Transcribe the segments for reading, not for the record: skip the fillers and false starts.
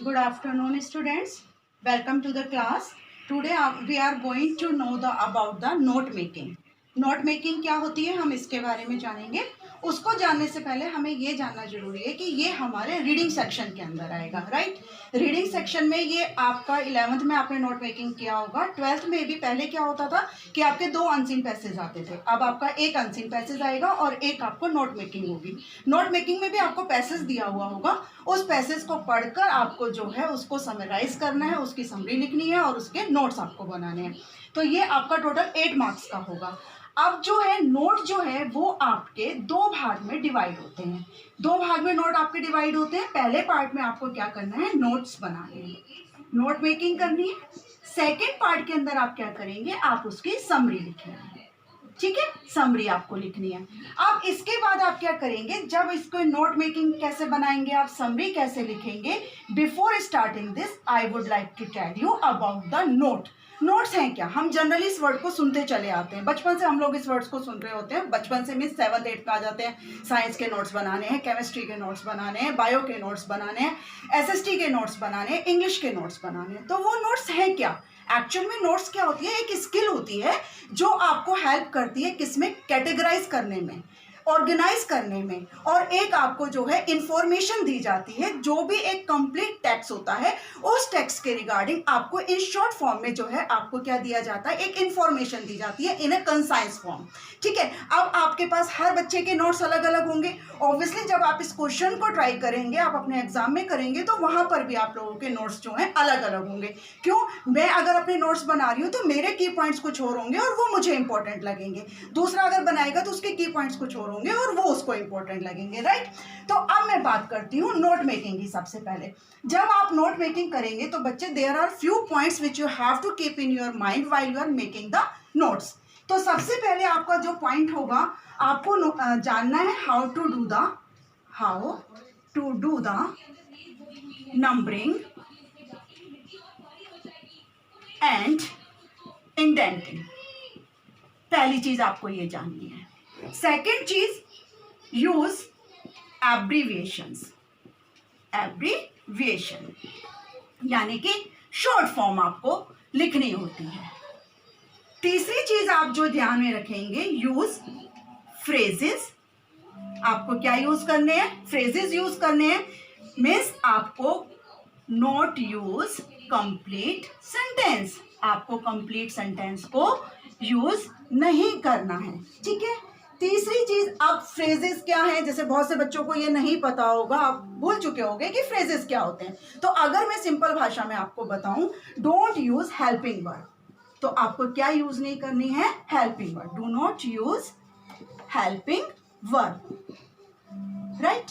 Good afternoon, students. Welcome to the class. Today we are going to know about the note making. Note making क्या होती है हम इसके बारे में जानेंगे. उसको जानने से पहले हमें ये जानना जरूरी है कि ये हमारे रीडिंग सेक्शन के अंदर आएगा. राइट. रीडिंग सेक्शन में ये आपका 11th में आपने नोट मेकिंग किया होगा. 12th में भी पहले क्या होता था कि आपके 2 अनसीन पैसेज आते थे. अब आपका एक अनसीन पैसेज आएगा और एक आपको नोट मेकिंग होगी. नोट मेकिंग में भी आपको पैसेज दिया हुआ होगा. उस पैसेज को पढ़कर आपको जो है उसको समराइज करना है, उसकी समरी लिखनी है और उसके नोट्स आपको बनाने हैं. तो ये आपका टोटल 8 मार्क्स का होगा. अब जो है नोट जो है वो आपके 2 भाग में डिवाइड होते हैं. 2 भाग में नोट आपके डिवाइड होते हैं. पहले पार्ट में आपको क्या करना है, नोट्स बनाने हैं, नोट मेकिंग करनी है. सेकेंड पार्ट के अंदर आप क्या करेंगे, आप उसकी समरी लिखेंगे. ठीक है, समरी आपको लिखनी है. अब इसके बाद आप क्या करेंगे, जब इसको नोट मेकिंग कैसे बनाएंगे, आप समरी कैसे लिखेंगे. Before starting this I would like to tell you about the note. Notes हैं क्या, हम जनरली इस वर्ड को सुनते चले आते हैं. बचपन से हम लोग इस वर्ड्स को सुन रहे होते हैं. बचपन से मीन्स 7th 8th में आ जाते हैं. साइंस के नोट्स बनाने हैं, केमिस्ट्री के नोट्स बनाने हैं, बायो के नोट्स बनाने हैं, एसएसटी के नोट्स बनाने हैं, इंग्लिश के नोट्स बनाने हैं. तो वो नोट्स हैं क्या. एक्चुअल में नोट्स क्या होती है, एक स्किल होती है जो आपको हेल्प करती है किसमें, कैटेगराइज करने में, ऑर्गेनाइज करने में. और एक आपको जो है इंफॉर्मेशन दी जाती है. जो भी एक कंप्लीट टेक्स्ट होता है उस टेक्स्ट के रिगार्डिंग आपको इन शॉर्ट फॉर्म में जो है आपको क्या दिया जाता है, एक इंफॉर्मेशन दी जाती है इन अ कंसाइज फॉर्म. ठीक है. अब आपके पास हर बच्चे के नोट्स अलग अलग होंगे. ऑब्वियसली जब आप इस क्वेश्चन को ट्राई करेंगे, आप अपने एग्जाम में करेंगे, तो वहां पर भी आप लोगों के नोट्स जो हैं अलग अलग होंगे. क्यों, मैं अगर अपने नोट्स बना रही हूँ तो मेरे की पॉइंट्स कुछ और होंगे और वो मुझे इंपॉर्टेंट लगेंगे. दूसरा अगर बनाएगा तो उसके की पॉइंट्स कुछ और होंगे और वो उसको इंपॉर्टेंट लगेंगे. राइट. तो अब मैं बात करती हूँ नोट मेकिंग की. सबसे पहले जब आप नोट मेकिंग करेंगे तो बच्चे there are few points which you have to keep in your mind while you are making the notes. तो सबसे पहले आपका जो पॉइंट होगा, आपको जानना है how to do the numbering and indenting. पहली चीज आपको ये जाननी है. सेकेंड चीज, यूज एब्रीविएशन यानी कि शॉर्ट फॉर्म आपको लिखनी होती है. तीसरी चीज आप जो ध्यान में रखेंगे, यूज फ्रेजेस. आपको क्या यूज करने हैं, फ्रेजेस यूज करने हैं. मीन्स आपको नॉट यूज कंप्लीट सेंटेंस. आपको कंप्लीट सेंटेंस को यूज नहीं करना है. ठीक है. तीसरी चीज, अब फ्रेजेस क्या है, जैसे बहुत से बच्चों को ये नहीं पता होगा, आप भूल चुके होंगे कि फ्रेजेस क्या होते हैं. तो अगर मैं सिंपल भाषा में आपको बताऊं, डोंट यूज हेल्पिंग वर्ड. तो आपको क्या यूज नहीं करनी है, helping word. Do not use helping word. Right.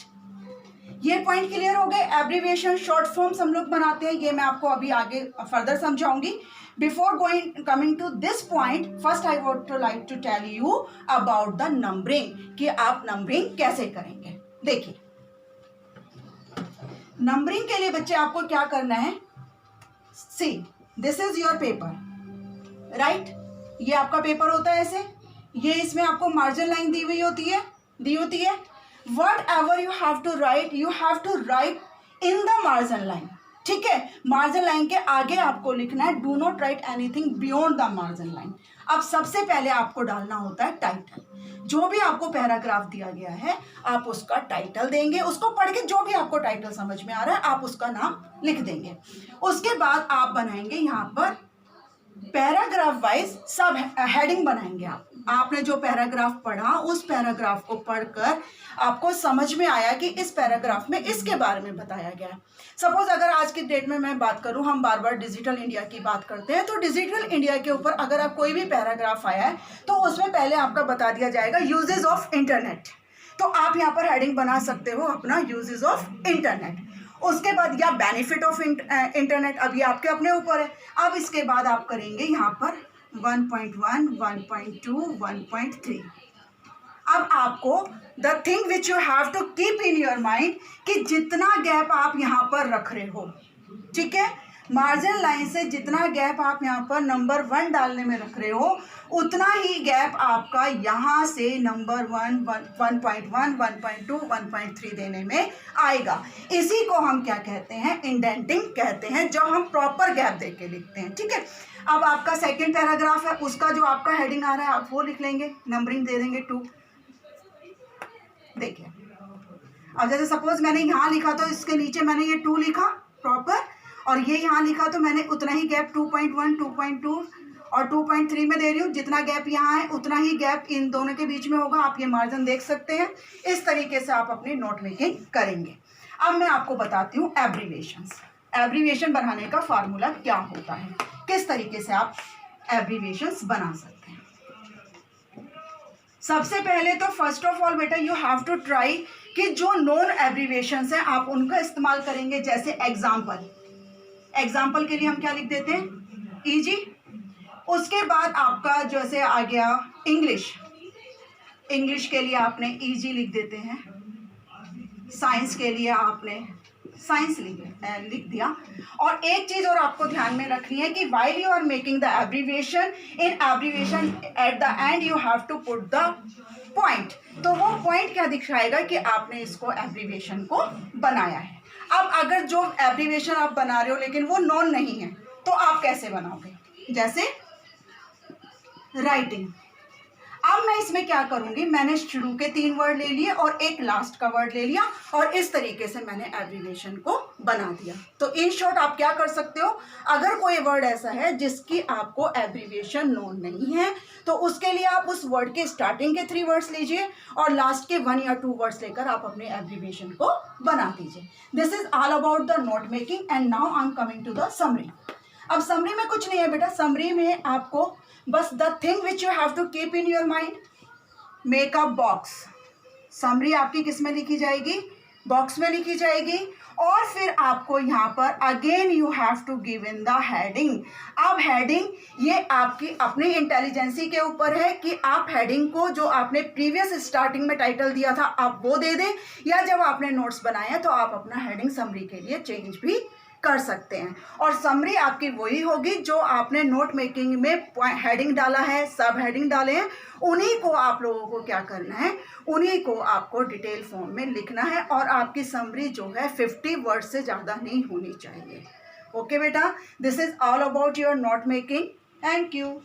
ये पॉइंट क्लियर हो गए. एब्रीविएशन, शॉर्ट फॉर्म्स हम लोग बनाते हैं, ये मैं आपको अभी आगे फर्दर समझाऊंगी. Before coming to this point, first I would to like to tell you about the numbering, कि आप नंबरिंग कैसे करेंगे. देखिए, नंबरिंग के लिए बच्चे आपको क्या करना है. See, this is your paper. Right. ये आपका पेपर होता है ऐसे. ये इसमें आपको मार्जिन लाइन दी होती है. Whatever you have to write in the margin line. ठीक है. मार्जिन लाइन के आगे आपको लिखना है, do not right anything beyond the margin line. अब सबसे पहले आपको डालना होता है टाइटल. जो भी आपको पैराग्राफ दिया गया है आप उसका टाइटल देंगे. उसको पढ़ के जो भी आपको टाइटल समझ में आ रहा है आप उसका नाम लिख देंगे. उसके बाद आप बनाएंगे यहाँ पर पैराग्राफ वाइज सब हेडिंग बनाएंगे. आपने जो पैराग्राफ पढ़ा उस पैराग्राफ को पढ़कर आपको समझ में आया कि इस पैराग्राफ में इसके बारे में बताया गया है. सपोज अगर आज की डेट में मैं बात करूं, हम बार बार डिजिटल इंडिया की बात करते हैं, तो डिजिटल इंडिया के ऊपर अगर आप कोई भी पैराग्राफ आया है तो उसमें पहले आपका बता दिया जाएगा यूजेज ऑफ इंटरनेट. तो आप यहाँ पर हेडिंग बना सकते हो अपना यूजेज ऑफ इंटरनेट. उसके बाद या बेनिफिट ऑफ इंटरनेट, अब ये आपके अपने ऊपर है. अब इसके बाद आप करेंगे यहाँ पर 1.1, 1.2, 1.3. अब आपको the thing which you have to keep in your mind, कि जितना गैप आप यहाँ पर रख रहे हो, ठीक है, मार्जिन लाइन से जितना गैप आप यहाँ पर नंबर 1 डालने में रख रहे हो उतना ही गैप आपका यहाँ से नंबर 1, 1.1, 1.2, 1.3 देने में आएगा। इसी को हम क्या कहते हैं, इंडेंटिंग कहते हैं, जो हम प्रॉपर गैप दे के लिखते हैं। ठीक है, अब आपका सेकेंड पैराग्राफ है, उसका जो आपका हेडिंग आ रहा है आप वो लिख लेंगे, नंबरिंग दे देंगे 2। देखिए अब जैसे सपोज मैंने यहाँ लिखा तो इसके नीचे मैंने ये 2 लिखा प्रॉपर, और ये यहाँ लिखा तो मैंने उतना ही गैप 2.1, 2.2 और 2.3 में दे रही हूँ। जितना गैप यहाँ है उतना ही गैप इन दोनों के बीच में होगा। आप ये मार्जिन देख सकते हैं। इस तरीके से आप अपनी नोट मेकिंग करेंगे। अब मैं आपको बताती हूँ एब्रीविएशंस। एब्रीविएशन बनाने का फार्मूला क्या होता है, किस तरीके से आप एब्रीविएशंस बना सकते हैं। सबसे पहले तो फर्स्ट ऑफ ऑल बेटा यू हैव टू ट्राई कि जो नॉन एब्रीविएशंस हैं आप उनका इस्तेमाल करेंगे। जैसे एग्जाम्पल के लिए हम क्या लिख देते हैं, ईजी। उसके बाद आपका जैसे आ गया इंग्लिश के लिए आपने ईजी लिख देते हैं। साइंस के लिए आपने साइंस लिख दिया। और एक चीज़ और आपको ध्यान में रखनी है कि while you are making the abbreviation, in abbreviation at the end you have to put the point. तो वो पॉइंट क्या दिखाएगा कि आपने इसको एब्रीविएशन को बनाया है। अब अगर जो एब्रीविएशन आप बना रहे हो लेकिन वो नॉन नहीं है तो आप कैसे बनाओगे, जैसे राइटिंग। अब मैं इसमें क्या करूंगी, मैंने शुरू के 3 वर्ड ले लिए और एक लास्ट का वर्ड ले लिया और इस तरीके से मैंने एब्रीविएशन को बना दिया। तो इन शॉर्ट आप क्या कर सकते हो, अगर कोई वर्ड ऐसा है जिसकी आपको एब्रीविएशन नोन नहीं है तो उसके लिए आप उस वर्ड के स्टार्टिंग के 3 वर्ड्स लीजिए और लास्ट के 1 या 2 वर्ड्स लेकर आप अपने एब्रीविएशन को बना दीजिए। This is all about the note making and now I am coming to the summary. अब समरी में कुछ नहीं है बेटा, समरी में आपको बस the thing which you have to keep in your mind, make a box. Summary आपकी किस में लिखी जाएगी, बॉक्स में लिखी जाएगी। और फिर आपको यहाँ पर again you have to give in the heading. अब हेडिंग ये आपकी अपनी इंटेलिजेंसी के ऊपर है कि आप हेडिंग को जो आपने प्रीवियस स्टार्टिंग में टाइटल दिया था आप वो दे दें, या जब आपने नोट्स बनाए तो आप अपना हेडिंग समरी के लिए चेंज भी कर सकते हैं। और समरी आपकी वही होगी जो आपने नोट मेकिंग में हेडिंग डाला है, सब हेडिंग डाले हैं, उन्हीं को आप लोगों को क्या करना है, उन्हीं को आपको डिटेल फॉर्म में लिखना है। और आपकी समरी जो है 50 वर्ड से ज़्यादा नहीं होनी चाहिए। ओके बेटा, this is all about your note making. Thank you.